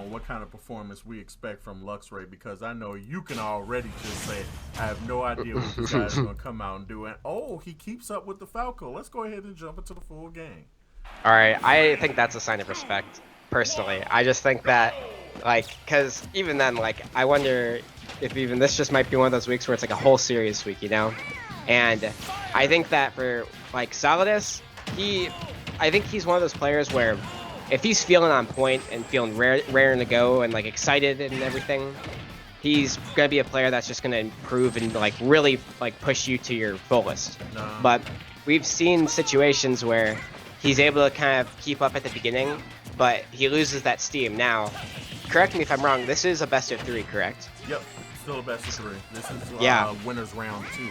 on what kind of performance we expect from Luxray, because I know you can already just say, I have no idea what this guy's going to come out and do. And, oh, he keeps up with the Falco. Let's go ahead and jump into the full game. All right, I think that's a sign of respect, personally. I just think that, like, because even then, like, I wonder if even this just might be one of those weeks where it's like a whole serious week, you know? And I think that for, like, Solidus, I think he's one of those players where if he's feeling on point and feeling raring to go and, like, excited and everything, he's going to be a player that's just going to improve and, like, really, like, push you to your fullest. No. But we've seen situations where he's able to kind of keep up at the beginning, but he loses that steam. Now, correct me if I'm wrong, this is a best of 3, correct? Yep, still a best of 3. This is winner's round 2.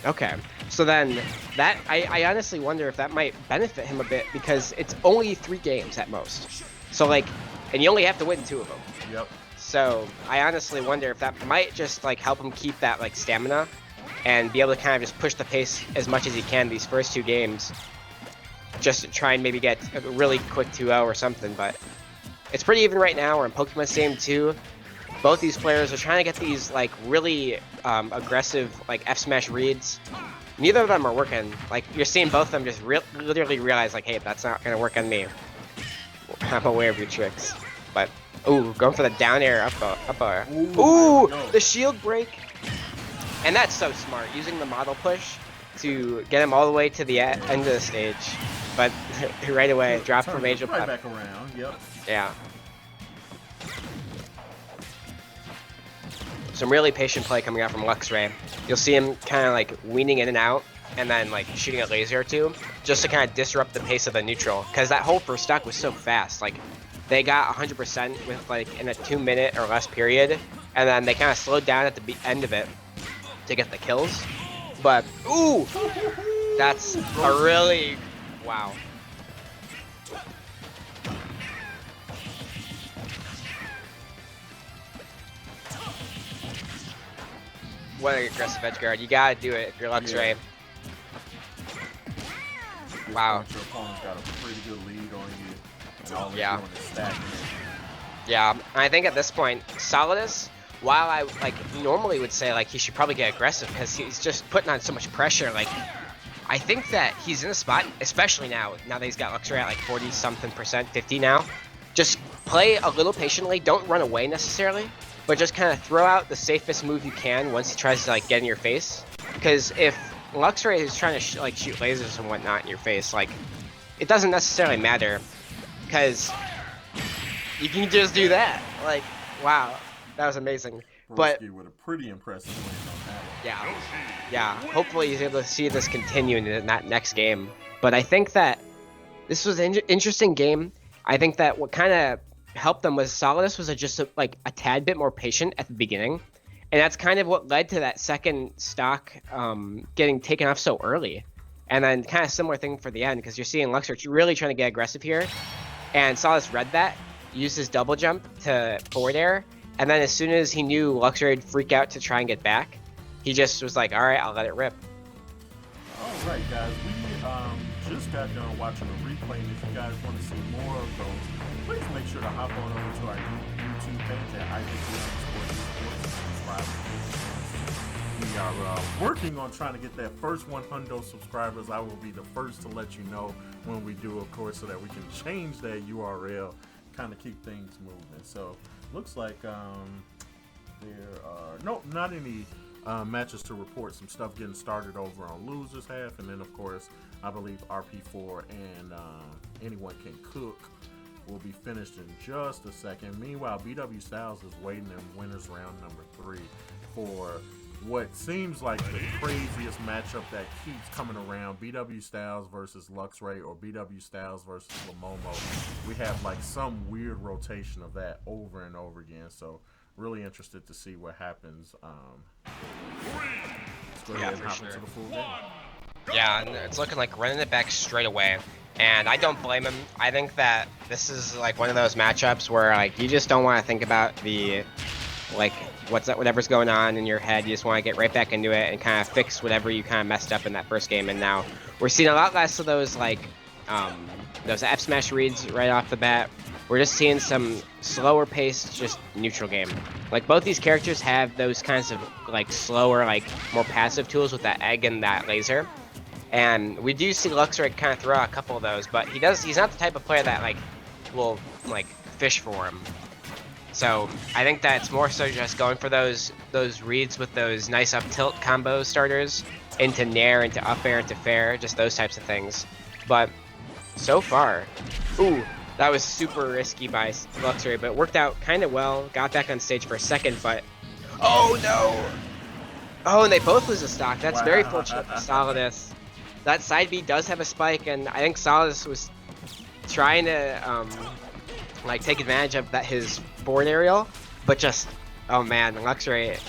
Okay, so then that I honestly wonder if that might benefit him a bit, because it's only 3 games at most. So, like, and you only have to win 2 of them. Yep. So I honestly wonder if that might just, like, help him keep that, like, stamina and be able to kind of just push the pace as much as he can these first 2 games, just to try and maybe get a really quick 2-0 or something. But it's pretty even right now. We're in Pokemon Stadium 2. Both these players are trying to get these, like, really aggressive, like, F-smash reads. Neither of them are working. Like, you're seeing both of them just literally realize, like, hey, that's not going to work on me. I'm aware of your tricks. But, ooh, going for the down air up air. Ooh, the shield break. And that's so smart, using the model push to get him all the way to the end of the stage. But right away, drop from Angel right back around, yep. Yeah. Some really patient play coming out from Luxray. You'll see him kind of, like, weaning in and out, and then, like, shooting a laser or two, just to kind of disrupt the pace of the neutral. Because that whole first stock was so fast. Like, they got 100% with, like, in a 2-minute or less period, and then they kind of slowed down at the end of it to get the kills. But, ooh! That's a really... wow. What an aggressive edge guard. You gotta do it if you're Luxray. Yeah. Wow. Your opponent's got a pretty good lead on you. And all Yeah. doing is stacking it. Yeah, and I think at this point, Solidus, while I, like, normally would say, like, he should probably get aggressive because he's just putting on so much pressure, like, I think that he's in a spot, especially now that he's got Luxray at, like, 40-something%, 50 now. Just play a little patiently, don't run away necessarily, but just kind of throw out the safest move you can once he tries to, like, get in your face. Because if Luxray is trying to shoot lasers and whatnot in your face, like, it doesn't necessarily matter, because you can just do that. Like, wow, that was amazing. But with a pretty impressive win on that one. yeah, hopefully he's able to see this continue in that next game. But I think that this was an interesting game. I think that what kind of helped them was Solidus was just a tad bit more patient at the beginning, and that's kind of what led to that second stock getting taken off so early. And then kind of similar thing for the end, because you're seeing Luxray really trying to get aggressive here, and Solidus read that, used his double jump to forward air, and then as soon as he knew Luxray would freak out to try and get back, he just was like, all right, I'll let it rip. All right, guys, we just got done watching a replay, and if you guys want to see more of those, please make sure to hop on over to our YouTube page at subscribe. We are working on trying to get that first 100 subscribers. I will be the first to let you know when we do, of course, so that we can change that URL, kind of keep things moving. So, looks like there are not any matches to report. Some stuff getting started over on losers half, and then of course I believe RP4 and Anyone Can Cook will be finished in just a second. Meanwhile, BW Styles is waiting in winners round number 3 for what seems like the craziest matchup that keeps coming around: BW Styles versus Luxray, or BW Styles versus Lamomo. We have like some weird rotation of that over and over again, so really interested to see what happens. Let's go ahead and hop into the full game. Yeah, and it's looking like running it back straight away, and I don't blame him. I think that this is like one of those matchups where like you just don't want to think about the whatever's going on in your head. You just want to get right back into it and kind of fix whatever you kind of messed up in that first game. And now we're seeing a lot less of those those F smash reads right off the bat. we're just seeing some slower paced, just neutral game. Like both these characters have those kinds of like slower, like more passive tools with that egg and that laser. And we do see Luxray kind of throw out a couple of those, but he's not the type of player that like will like fish for him. So I think that it's more so just going for those reads with those nice up tilt combo starters into Nair, into up air, into Kfair, just those types of things. But so far, ooh, that was super risky by Luxray, but it worked out kind of well. Got back on stage for a second, but oh no! Oh, and they both lose a stock. That's very fortunate for Solidus. That side B does have a spike, and I think Solidus was trying to like take advantage of that his forward aerial, but just oh man, Luxray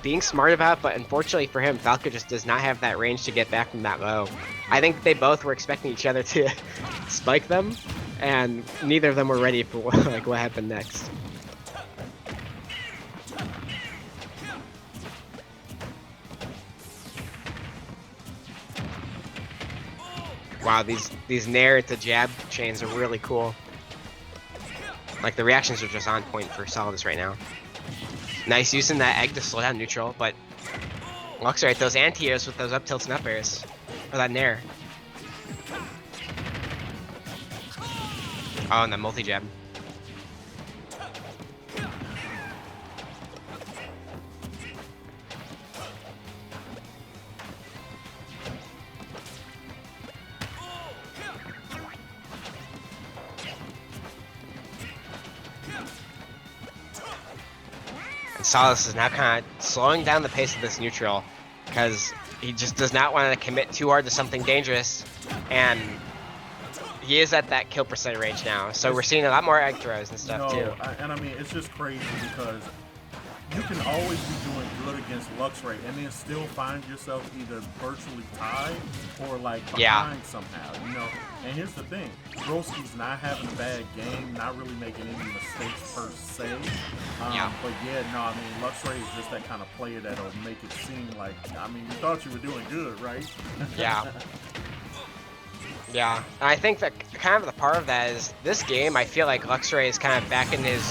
being smart about it, but unfortunately for him, Falco just does not have that range to get back from that low. I think they both were expecting each other to spike them, and neither of them were ready for like what happened next. Wow, these Nair to jab chains are really cool. Like the reactions are just on point for Solidus right now. Nice using that egg to slow down neutral, but Luxray, those anti-airs with those up tilts and up airs. Or that Nair. Oh, and that multi-jab. And Solidus is now kind of slowing down the pace of this neutral because he just does not want to commit too hard to something dangerous, and he is at that kill percent range now. So we're seeing a lot more egg throws and stuff too. And I mean, it's just crazy because you can always be doing good against Luxray and then still find yourself either virtually tied or like behind somehow, you know. And here's the thing, Broski's not having a bad game, not really making any mistakes per se. But yeah, no, I mean, Luxray is just that kind of player that'll make it seem like, I mean, you thought you were doing good, right? Yeah. Yeah, and I think that kind of the part of that is this game, I feel like Luxray is kind of back in his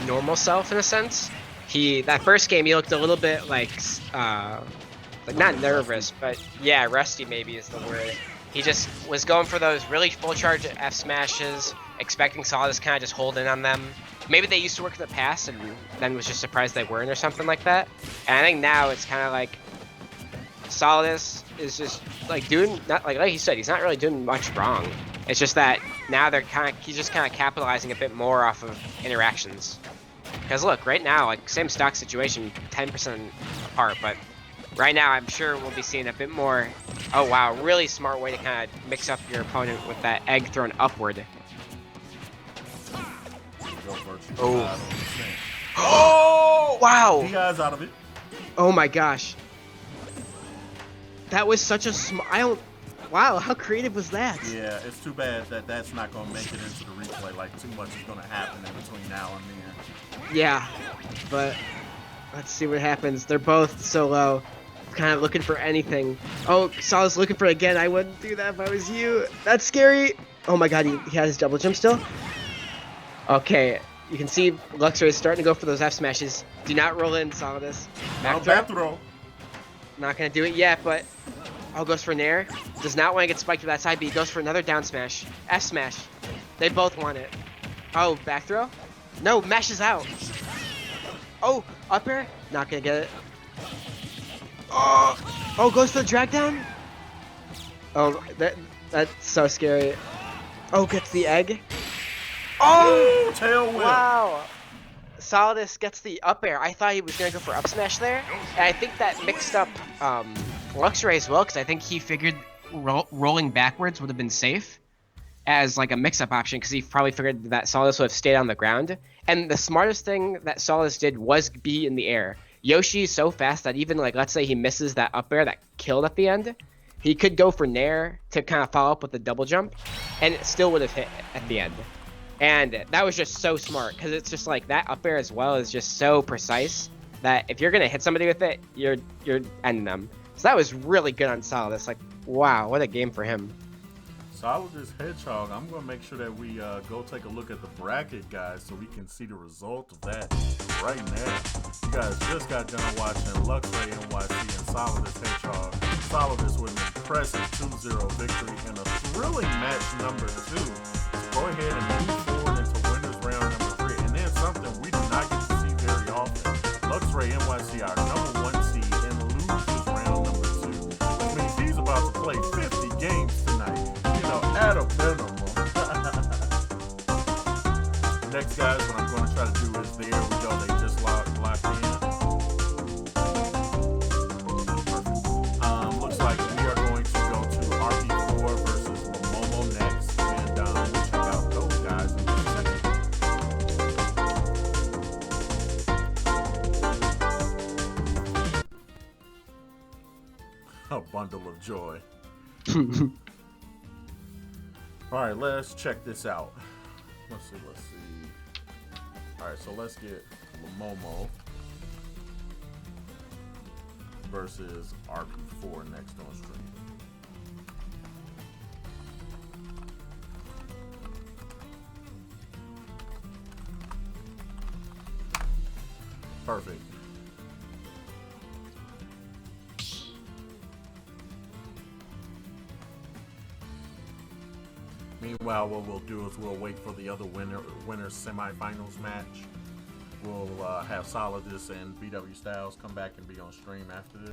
normal self in a sense. That first game, he looked a little bit like not nervous, but yeah, rusty maybe is the word. He just was going for those really full charge F smashes, expecting Solidus kind of just hold in on them. Maybe they used to work in the past and then was just surprised they weren't or something like that. And I think now it's kind of like Solidus is just like doing, not like he said, he's not really doing much wrong. It's just that now he's just kind of capitalizing a bit more off of interactions. Because look, right now, like same stock situation, 10% apart, but right now I'm sure we'll be seeing a bit more. Oh wow, really smart way to kind of mix up your opponent with that egg thrown upward. Oh. Oh wow! He got out of it. Oh my gosh. That was such a wow, how creative was that? Yeah, it's too bad that that's not going to make it into the replay. Like, too much is going to happen in between now and then. Yeah, but let's see what happens. They're both so low, kind of looking for anything. Oh, Solidus looking for it again. I wouldn't do that if I was you. That's scary. Oh my god, he has his double jump still? Okay, you can see Luxray is starting to go for those F smashes. Do not roll in, Solidus. Back throw. Not going to do it yet, but oh, goes for Nair. Does not want to get spiked to that side B. Goes for another down smash. F smash. They both want it. Oh, back throw? No, mashes out. Oh, up air? Not going to get it. Oh, goes for the drag down? Oh, that's so scary. Oh, gets the egg. Oh! Tail whip. Wow. Solidus gets the up air. I thought he was going to go for up smash there. And I think that mixed up Luxray as well, because I think he figured rolling backwards would have been safe as like a mix-up option, because he probably figured that Solidus would have stayed on the ground. And the smartest thing that Solidus did was be in the air. Yoshi is so fast that even like, let's say he misses that up air that killed at the end, he could go for Nair to kind of follow up with the double jump, and it still would have hit at the end. And that was just so smart, because it's just like that up air as well is just so precise that if you're gonna hit somebody with it, you're ending them. So that was really good on Solidus. Like, wow, what a game for him. Solidus Hedgehog. I'm going to make sure that we go take a look at the bracket, guys, so we can see the result of that right now. You guys just got done watching Luxray NYC and Solidus Hedgehog. Solidus with an impressive 2-0 victory and a thrilling match number 2. So go ahead and move forward into winners round number 3. And then something we do not get to see very often. Luxray NYC, our number 1 seed, and loses round number 2. Which means he's about to play 50 games tonight. At a minimum. Next, guys, what I'm going to try to do is, there we go, they just locked in. Perfect. Looks like we are going to go to RP4 versus Momo next, and we'll check out those guys in just a second. A bundle of joy. Alright, let's check this out. Let's see. Alright, so let's get Momo versus RP4 next on stream. Perfect. Meanwhile, what we'll do is we'll wait for the other winner semifinals match. We'll have Solidus and BW Styles come back and be on stream after this.